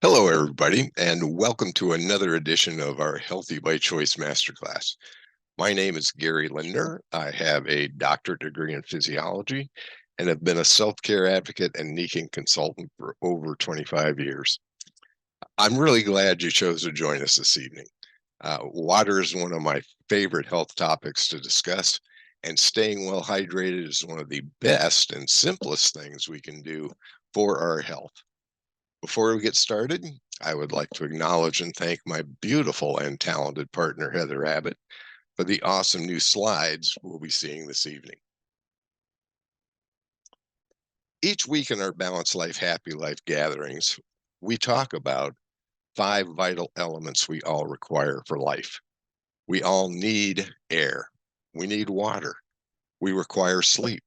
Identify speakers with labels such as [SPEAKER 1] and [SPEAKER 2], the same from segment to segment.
[SPEAKER 1] Hello, everybody, and welcome to another edition of our Healthy by Choice Masterclass. My name is Gary Lindner. I have a doctorate degree in physiology and have been a self-care advocate and Nikken consultant for over 25 years. I'm really glad you chose to join us this evening. Water is one of my favorite health topics to discuss, and staying well hydrated is one of the best and simplest things we can do for our health. Before we get started, I would like to acknowledge and thank my beautiful and talented partner, Heather Abbott, for the awesome new slides we'll be seeing this evening. Each week in our Balanced Life, Happy Life gatherings, we talk about 5 vital elements we all require for life. We all need air. We need water. We require sleep.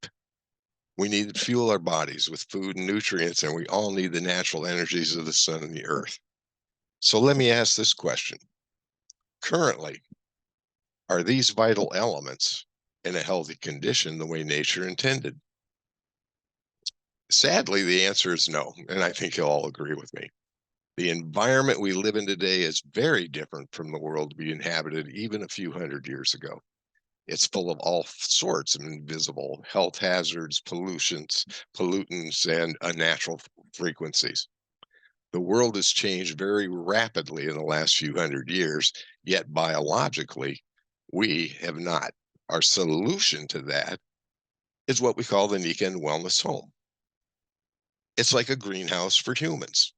[SPEAKER 1] We need to fuel our bodies with food and nutrients, and we all need the natural energies of the sun and the earth. So let me ask this question. Currently, are these vital elements in a healthy condition the way nature intended? Sadly, the answer is no, and I think you'll all agree with me. The environment we live in today is very different from the world we inhabited even a few hundred years ago. It's full of all sorts of invisible health hazards, pollutants, and unnatural frequencies. The world has changed very rapidly in the last few hundred years, yet biologically, we have not. Our solution to that is what we call the Nikken Wellness Home. It's like a greenhouse for humans.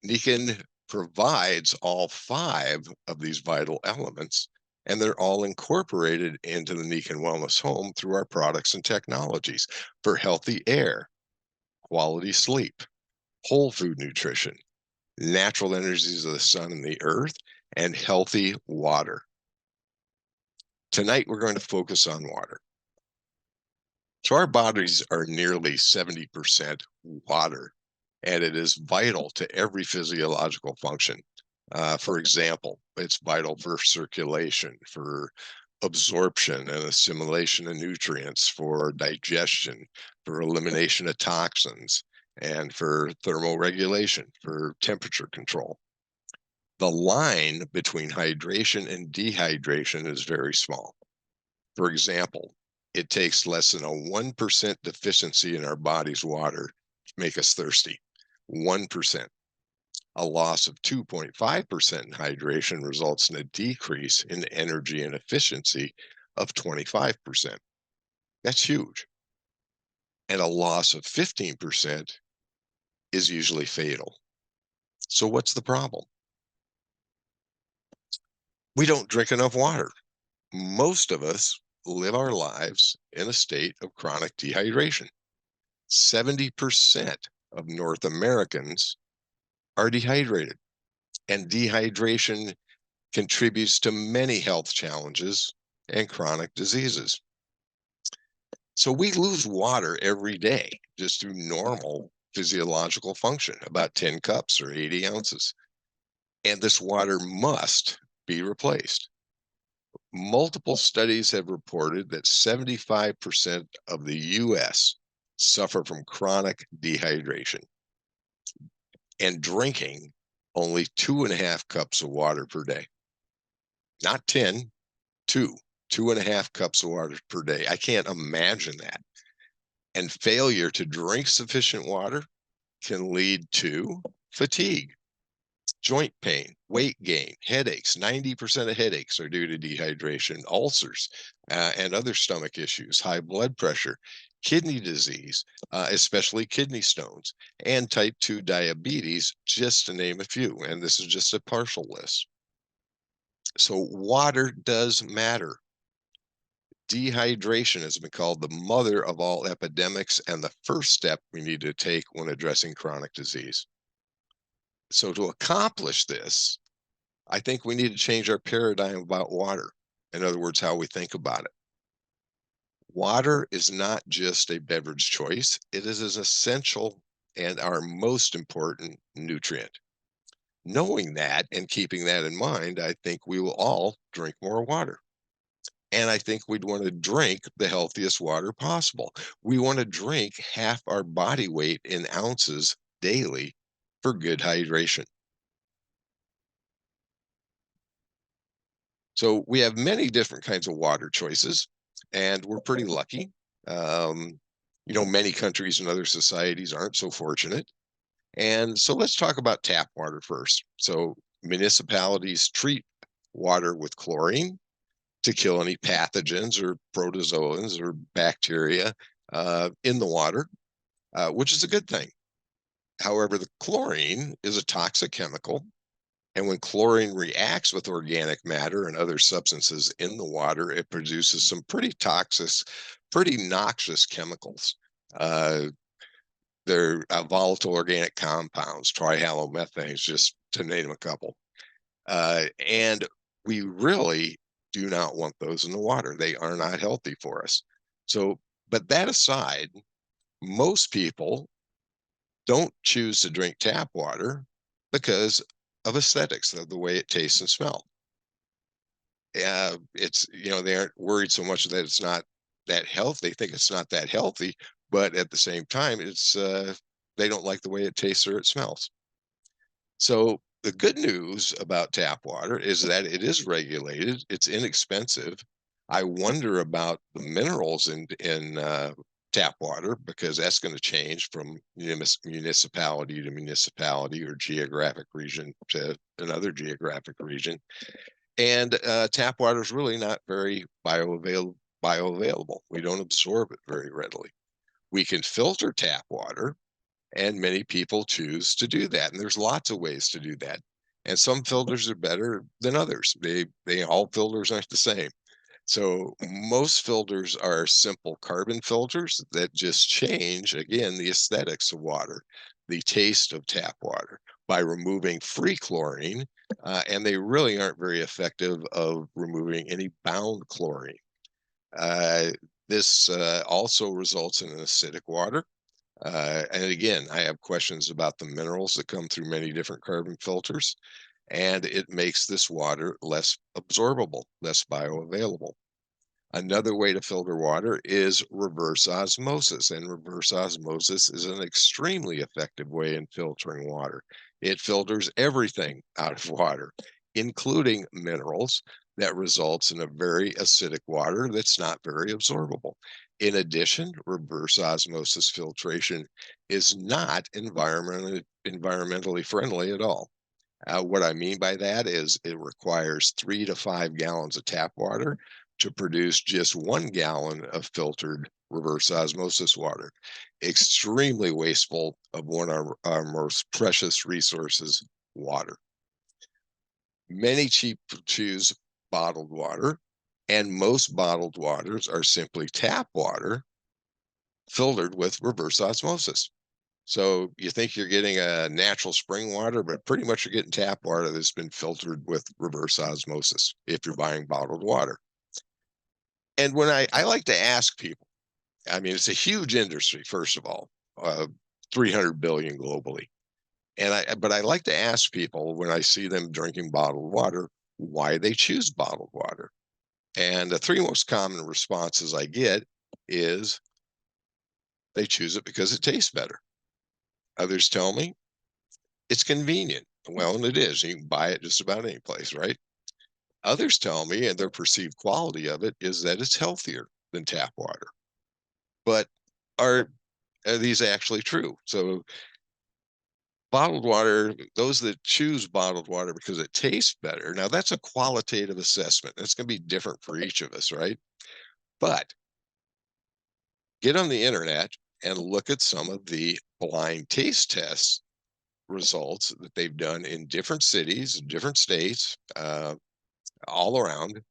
[SPEAKER 1] Nikken provides all 5 of these vital elements, and they're all incorporated into the Nikken Wellness Home through our products and technologies for healthy air, quality sleep, whole food nutrition, natural energies of the sun and the earth, and healthy water. Tonight, we're going to focus on water. So our bodies are nearly 70% water, and it is vital to every physiological function. For example, it's vital for circulation, for absorption and assimilation of nutrients, for digestion, for elimination of toxins, and for thermoregulation, for temperature control. The line between hydration and dehydration is very small. For example, it takes less than a 1% deficiency in our body's water to make us thirsty. 1%. A loss of 2.5% in hydration results in a decrease in energy and efficiency of 25%. That's huge. And a loss of 15% is usually fatal. So, what's the problem? We don't drink enough water. Most of us live our lives in a state of chronic dehydration. 70% of North Americans are dehydrated, and dehydration contributes to many health challenges and chronic diseases. So we lose water every day just through normal physiological function, about 10 cups or 80 ounces. And this water must be replaced. Multiple studies have reported that 75% of the US suffer from chronic dehydration and drinking only 2.5 cups of water per day. Not 10, 2.5 cups of water per day. I can't imagine that. And failure to drink sufficient water can lead to fatigue, joint pain, weight gain, headaches. 90% of headaches are due to dehydration, ulcers, and other stomach issues, high blood pressure, kidney disease, especially kidney stones, and type 2 diabetes, just to name a few. And this is just a partial list. So, water does matter. Dehydration has been called the mother of all epidemics and the first step we need to take when addressing chronic disease. So, to accomplish this, I think we need to change our paradigm about water. In other words, how we think about it. Water is not just a beverage choice, it is as essential and our most important nutrient. Knowing that and keeping that in mind, I think we will all drink more water. And I think we'd want to drink the healthiest water possible. We want to drink half our body weight in ounces daily for good hydration. So we have many different kinds of water choices, and we're pretty lucky. Um, many countries and other societies aren't so fortunate. And so let's talk about tap water first. So municipalities treat water with chlorine to kill any pathogens or protozoans or bacteria in the water, which is a good thing. However, the chlorine is a toxic chemical. And when chlorine reacts with organic matter and other substances in the water, it produces some pretty toxic, pretty noxious chemicals. Uh, they're volatile organic compounds, trihalomethanes, just to name a couple. And we really do not want those in the water. They are not healthy for us. So, but that aside, most people don't choose to drink tap water because of aesthetics, of the way it tastes and smells. They aren't worried so much that it's not that healthy. They think it's not that healthy, but at the same time, they don't like the way it tastes or it smells. So the good news about tap water is that it is regulated. It's inexpensive. I wonder about the minerals in tap water because that's going to change from municipality to municipality or geographic region to another geographic region. And tap water is really not very bioavailable. We don't absorb it very readily. We can filter tap water, and many people choose to do that. And there's lots of ways to do that. And some filters are better than others. They all filters aren't the same. So most filters are simple carbon filters that just change, again, the aesthetics of water, the taste of tap water by removing free chlorine, and they really aren't very effective of removing any bound chlorine. Uh, this also results in an acidic water. And again, I have questions about the minerals that come through many different carbon filters, and it makes this water less absorbable, less bioavailable. Another way to filter water is reverse osmosis, and reverse osmosis is an extremely effective way in filtering water. It filters everything out of water, including minerals, that results in a very acidic water that's not very absorbable. In addition, reverse osmosis filtration is not environmentally friendly at all. What I mean by that is it requires 3 to 5 gallons of tap water to produce just 1 gallon of filtered reverse osmosis water. Extremely wasteful of one of our most precious resources, water. Many people choose bottled water, and most bottled waters are simply tap water filtered with reverse osmosis. So you think you're getting a natural spring water, but pretty much you're getting tap water that's been filtered with reverse osmosis if you're buying bottled water. And when I like to ask people, I mean, it's a huge industry, first of all, 300 billion globally. But I like to ask people when I see them drinking bottled water, why they choose bottled water. And the three most common responses I get is they choose it because it tastes better. Others tell me it's convenient. Well, and it is. You can buy it just about any place, right? Others tell me, and their perceived quality of it is that it's healthier than tap water. But are are these actually true? So bottled water, those that choose bottled water because it tastes better, now that's a qualitative assessment. That's going to be different for each of us, right? But get on the internet and look at some of the blind taste tests results that they've done in different cities, different states, all around,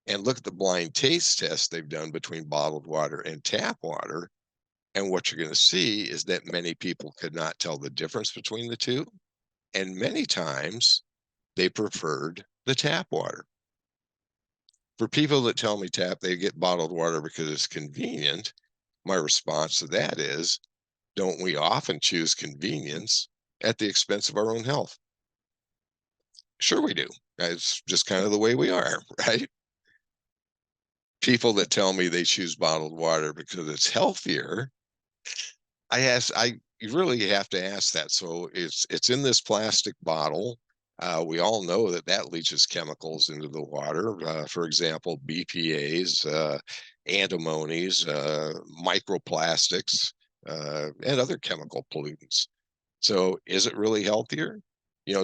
[SPEAKER 1] and look at the blind taste test they've done between bottled water and tap water. And what you're going to see is that many people could not tell the difference between the two. And many times they preferred the tap water. For people that tell me they get bottled water because it's convenient, my response to that is, don't we often choose convenience at the expense of our own health? Sure, we do. It's just kind of the way we are, right? People that tell me they choose bottled water because it's healthier, I ask, you really have to ask that. So it's in this plastic bottle. We all know that that leaches chemicals into the water. For example, BPA's, antimonies, microplastics, and other chemical pollutants. So is it really healthier?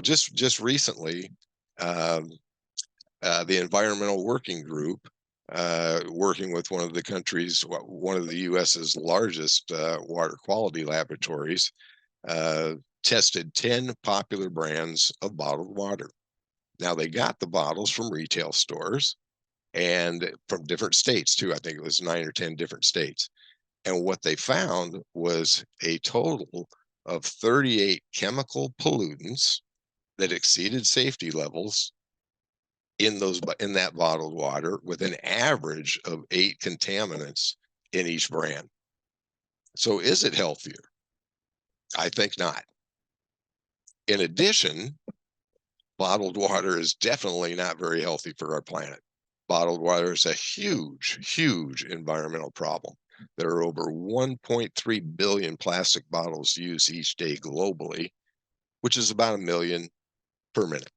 [SPEAKER 1] Just recently, um, the Environmental Working Group, working with one of the US's largest water quality laboratories, uh, tested 10 popular brands of bottled water. Now, they got the bottles from retail stores and from different states too. I think it was 9 or 10 different states. And what they found was a total of 38 chemical pollutants that exceeded safety levels in that bottled water, with an average of 8 contaminants in each brand. So is it healthier? I think not. In addition, bottled water is definitely not very healthy for our planet. Bottled water is a huge environmental problem. There are over 1.3 billion plastic bottles used each day globally, which is about a million per minute.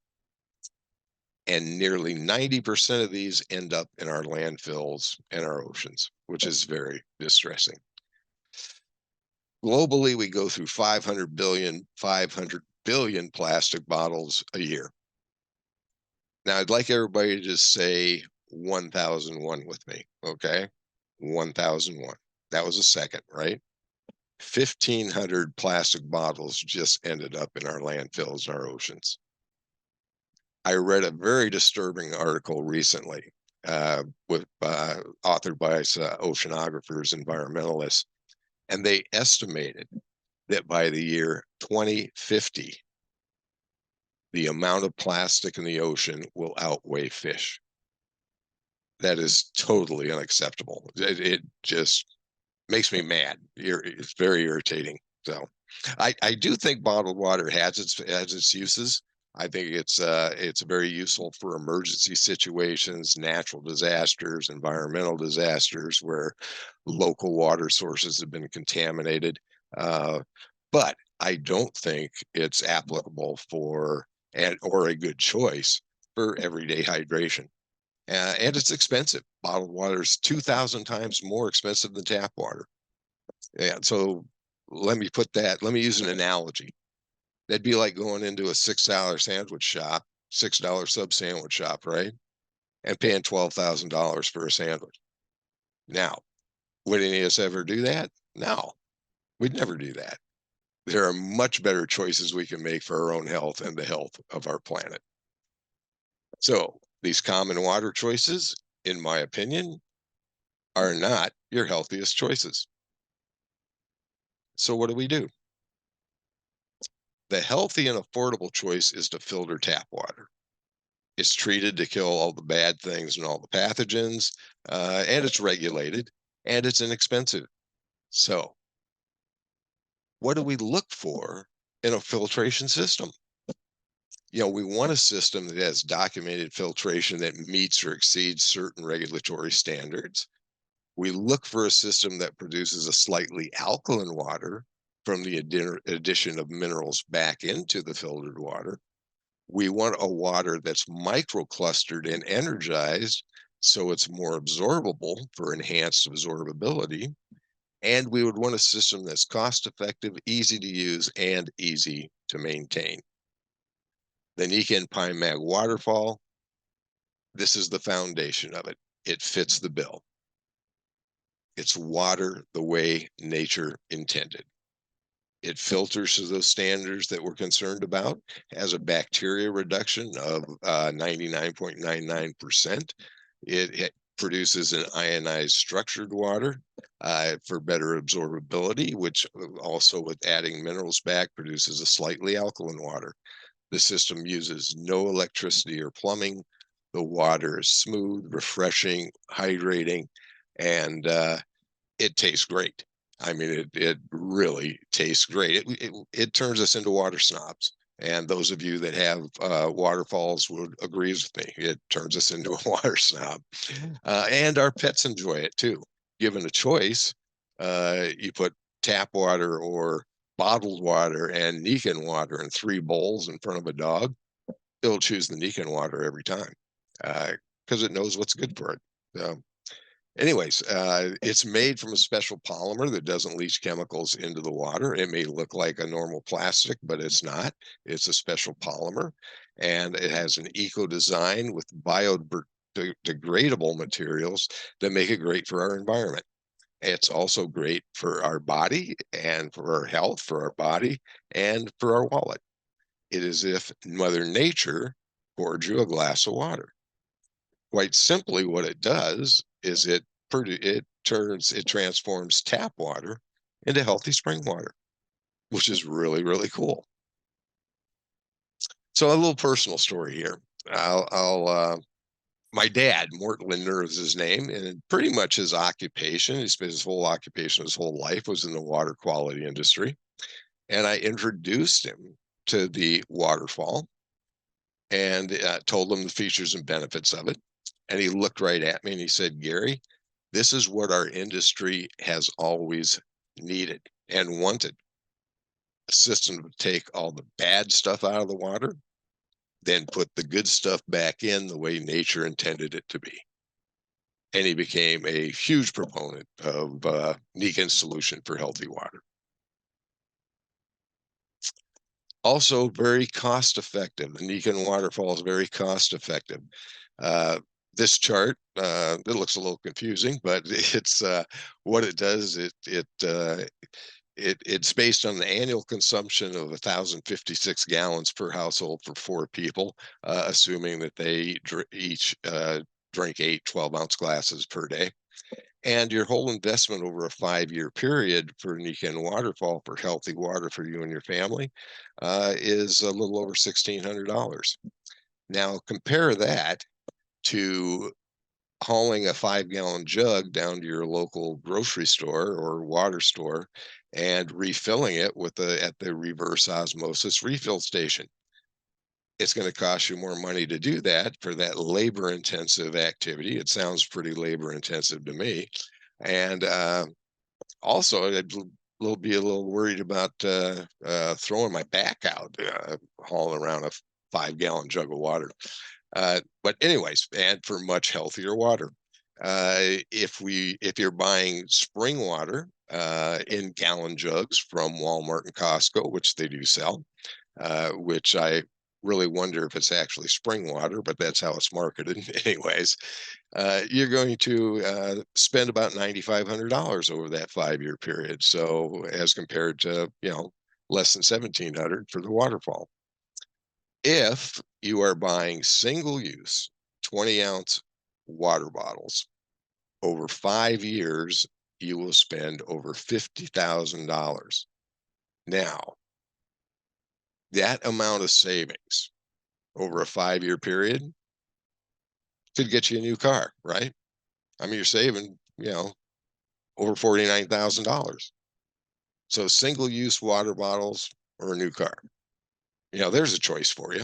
[SPEAKER 1] And nearly 90% of these end up in our landfills and our oceans, which is very distressing. Globally, we go through 500 billion plastic bottles a year. Now, I'd like everybody to just say 1001 with me, okay? 1001. That was a second, right? 1,500 plastic bottles just ended up in our landfills and our oceans. I read a very disturbing article recently, authored by oceanographers, environmentalists, and they estimated that by the year 2050, the amount of plastic in the ocean will outweigh fish. That is totally unacceptable. It just makes me mad. It's very irritating. So I do think bottled water has its uses. I think it's very useful for emergency situations, natural disasters, environmental disasters where local water sources have been contaminated. Uh, but I don't think it's applicable or a good choice for everyday hydration. And it's expensive. Bottled water is 2,000 times more expensive than tap water. And so let me use an analogy. That'd be like going into a $6 sandwich shop, $6 sub sandwich shop, right? And paying $12,000 for a sandwich. Now, would any of us ever do that? No, we'd never do that. There are much better choices we can make for our own health and the health of our planet. So these common water choices, in my opinion, are not your healthiest choices. So what do? The healthy and affordable choice is to filter tap water. It's treated to kill all the bad things and all the pathogens, and it's regulated, and it's inexpensive. So what do we look for in a filtration system? We want a system that has documented filtration that meets or exceeds certain regulatory standards. We look for a system that produces a slightly alkaline water from the addition of minerals back into the filtered water. We want a water that's microclustered and energized so it's more absorbable for enhanced absorbability. And we would want a system that's cost effective, easy to use, and easy to maintain. The Nikken PiMag Waterfall, this is the foundation of it. It fits the bill. It's water the way nature intended. It filters to those standards that we're concerned about, has a bacteria reduction of 99.99%. It produces an ionized structured water for better absorbability, which also with adding minerals back produces a slightly alkaline water. The system uses no electricity or plumbing. The water is smooth, refreshing, hydrating, and it tastes great. I mean, it really tastes great. It turns us into water snobs. And those of you that have waterfalls would agree with me. It turns us into a water snob. And our pets enjoy it too. Given a choice, you put tap water or bottled water and Nikken water in 3 bowls in front of a dog, it'll choose the Nikken water every time because it knows what's good for it. So, anyways, it's made from a special polymer that doesn't leach chemicals into the water. It may look like a normal plastic, but it's not. It's a special polymer, and it has an eco design with biodegradable materials that make it great for our environment. It's also great for our body and for our health, for our body, and for our wallet. It is if Mother Nature poured you a glass of water. Quite simply, what it does is it transforms tap water into healthy spring water, which is really, really cool. So a little personal story here. My dad, Mort Lindner is his name, and pretty much his occupation, he spent his whole occupation, his whole life was in the water quality industry. And I introduced him to the Waterfall and told him the features and benefits of it. And he looked right at me and he said, Gary, this is what our industry has always needed and wanted. A system to take all the bad stuff out of the water, then put the good stuff back in the way nature intended it to be. And he became a huge proponent of Nikken's solution for healthy water. Also very cost effective. The Nikken waterfall is very cost effective. This chart, it looks a little confusing, but it's what it does. It's based on the annual consumption of 1,056 gallons per household for 4 people, assuming that they each drink 8 12-ounce glasses per day. And your whole investment over a 5-year period for Nikken Waterfall for healthy water for you and your family is a little over $1,600. Now compare that to hauling a 5-gallon jug down to your local grocery store or water store and refilling it with at the reverse osmosis refill station. It's going to cost you more money to do that for that labor intensive activity. It sounds pretty labor intensive to me. And also, I'd be a little worried about throwing my back out hauling around a 5-gallon jug of water. But anyways, and for much healthier water. If you're buying spring water in gallon jugs from Walmart and Costco, which they do sell, which I really wonder if it's actually spring water, but that's how it's marketed anyways. You're going to spend about $9,500 over that 5-year period. So as compared to, less than $1,700 for the waterfall. If you are buying single use 20-ounce water bottles over 5 years, you will spend over $50,000. Now, that amount of savings over a 5-year period could get you a new car, right? I mean, you're saving, over $49,000. So single use water bottles or a new car. There's a choice for you.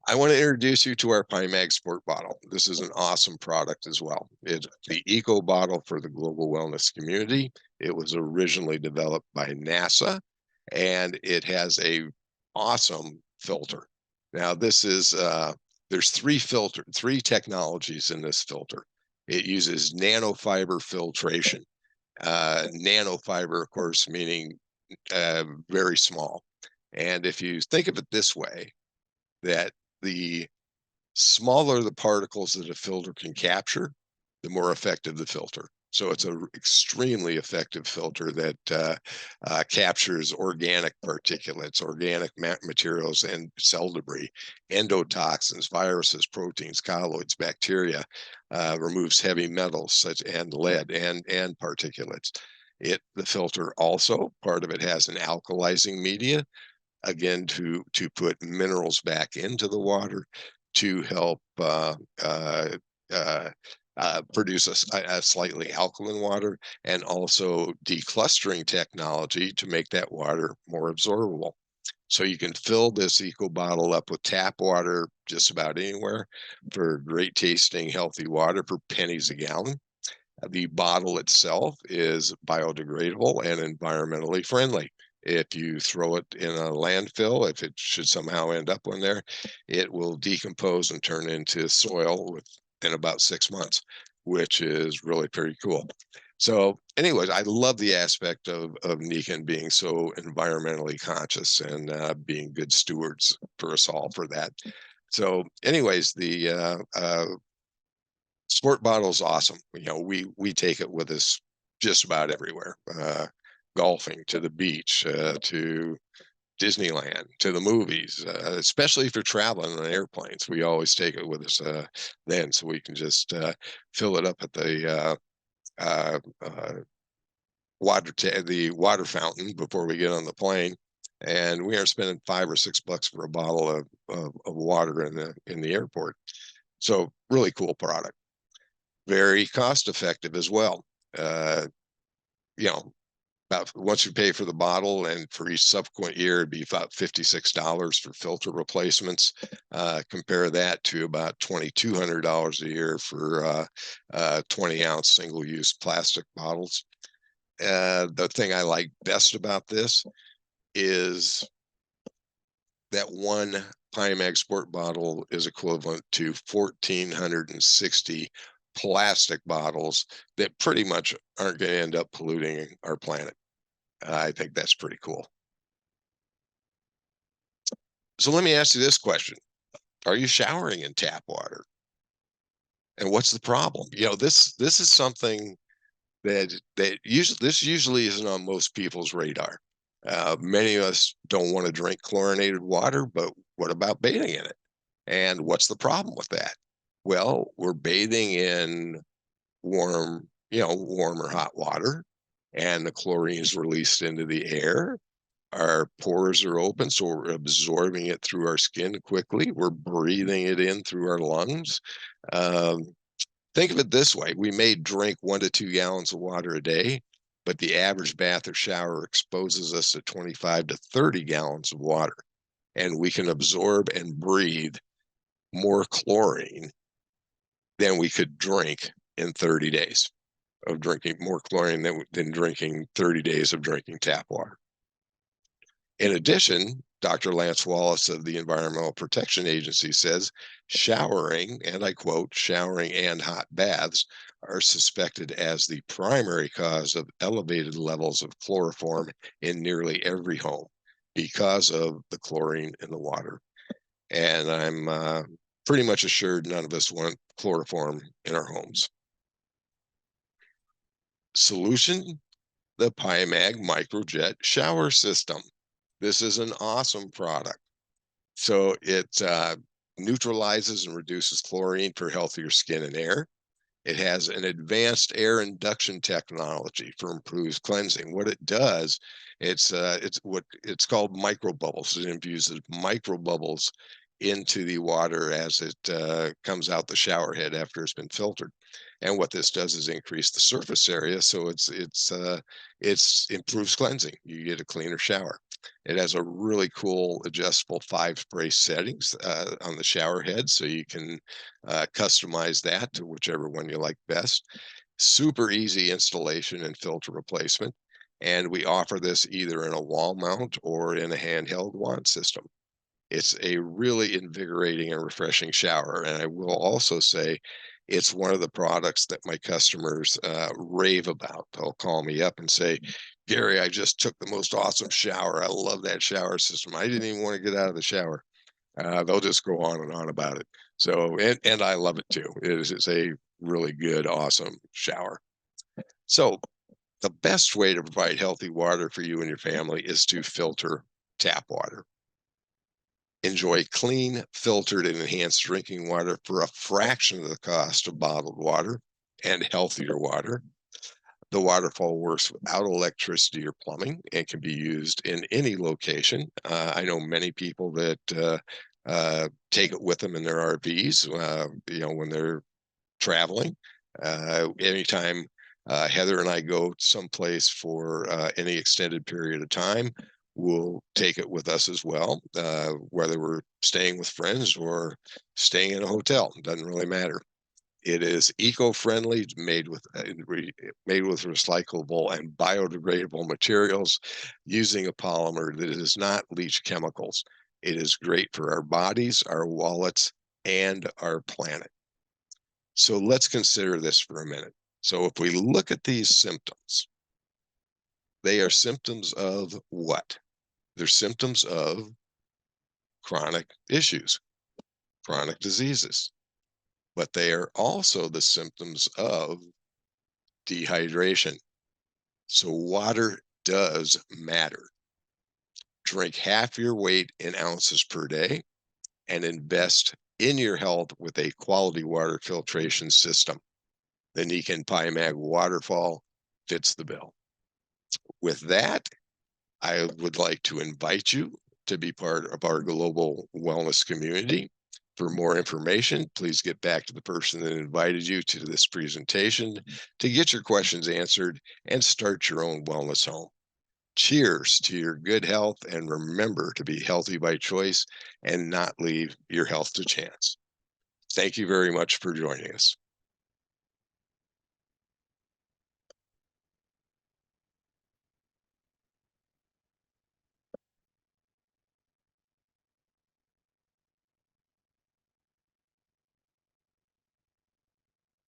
[SPEAKER 1] I want to introduce you to our PiMag Sport bottle. This is an awesome product as well. It's the eco bottle for the global wellness community. It was originally developed by NASA, and it has a awesome filter. Now, this is there's three technologies in this filter. It uses nanofiber filtration. Nanofiber, of course, meaning very small. And if you think of it this way, that the smaller the particles that a filter can capture, the more effective the filter. So it's an extremely effective filter that captures organic particulates, organic materials, and cell debris, endotoxins, viruses, proteins, colloids, bacteria, removes heavy metals such and lead and particulates. The filter also, part of it has an alkalizing media, again to put minerals back into the water to help produce a slightly alkaline water, and also declustering technology to make that water more absorbable. So you can fill this eco bottle up with tap water just about anywhere for great tasting healthy water for pennies a gallon. The bottle itself is biodegradable and environmentally friendly. If you throw it in a landfill, if it should somehow end up in there, it will decompose and turn into soil within about 6 months, which is really pretty cool. So, anyways, I love the aspect of Nikken being so environmentally conscious and being good stewards for us all for that. So, anyways, the sport bottle is awesome. We take it with us just about everywhere. Golfing, to the beach, to Disneyland, to the movies, especially if you're traveling on airplanes. We always take it with us then, so we can just fill it up at the uh, uh, the water fountain before we get on the plane. And we are spending $5 or $6 for a bottle of water in the airport. So really cool product. Very cost effective as well. Uh, you know, about once you pay for the bottle and for each subsequent year, it'd be about $56 for filter replacements. Compare that to about $2,200 a year for 20-ounce single-use plastic bottles. The thing I like best about this is that one PiMag sport bottle is equivalent to 1,460 plastic bottles that pretty much aren't going to end up polluting our planet. I think that's pretty cool. So let me ask you this question. Are you showering in tap water? And what's the problem? This is something this usually isn't on most people's radar. Many of us don't want to drink chlorinated water, but what about bathing in it? And what's the problem with that? Well, we're bathing in warm or hot water, and the chlorine is released into the air. Our pores are open, so we're absorbing it through our skin quickly. We're breathing it in through our lungs. Um, Think of it this way. We may drink 1 to 2 gallons of water a day, but the average bath or shower exposes us to 25 to 30 gallons of water. And we can absorb and breathe more chlorine than we could drink in 30 days of drinking more chlorine than drinking 30 days of drinking tap water. In addition, Dr. Lance Wallace of the Environmental Protection Agency says showering, and I quote, showering and hot baths are suspected as the primary cause of elevated levels of chloroform in nearly every home because of the chlorine in the water. And I'm pretty much assured none of us want chloroform in our homes. Solution: the PiMag Microjet shower system. This is an awesome product. So it neutralizes and reduces chlorine for healthier skin and air. It has an advanced air induction technology for improved cleansing. What it does, it's what it's called microbubbles. It infuses microbubbles into the water as it comes out the shower head after it's been filtered. And what this does is increase the surface area, so it's improves cleansing. You get a cleaner shower. It has a really cool adjustable 5 spray settings on the shower head, so you can customize that to whichever one you like best. Super easy installation and filter replacement. And we offer this either in a wall mount or in a handheld wand system. It's a really invigorating and refreshing shower. And I will also say it's one of the products that my customers rave about. They'll call me up and say, Gary, I just took the most awesome shower. I love that shower system. I didn't even want to get out of the shower. They'll just go on and on about it. So, and I love it too. It's a really good, awesome shower. So, the best way to provide healthy water for you and your family is to filter tap water. Enjoy clean, filtered, and enhanced drinking water for a fraction of the cost of bottled water and healthier water. The Waterfall works without electricity or plumbing and can be used in any location. I know many people that take it with them in their RVs, when they're traveling. Anytime Heather and I go someplace for any extended period of time, we'll take it with us as well, whether we're staying with friends or staying in a hotel. It doesn't really matter. It is eco-friendly, made with recyclable and biodegradable materials using a polymer that does not leach chemicals. It is great for our bodies, our wallets, and our planet. So let's consider this for a minute. So if we look at these symptoms, they are symptoms of what? They're symptoms of chronic issues, chronic diseases, but they are also the symptoms of dehydration. So water does matter. Drink half your weight in ounces per day and invest in your health with a quality water filtration system. The Nikken PiMag Waterfall fits the bill. With that, I would like to invite you to be part of our global wellness community. For more information, please get back to the person that invited you to this presentation to get your questions answered and start your own wellness home. Cheers to your good health, and remember to be healthy by choice and not leave your health to chance. Thank you very much for joining us.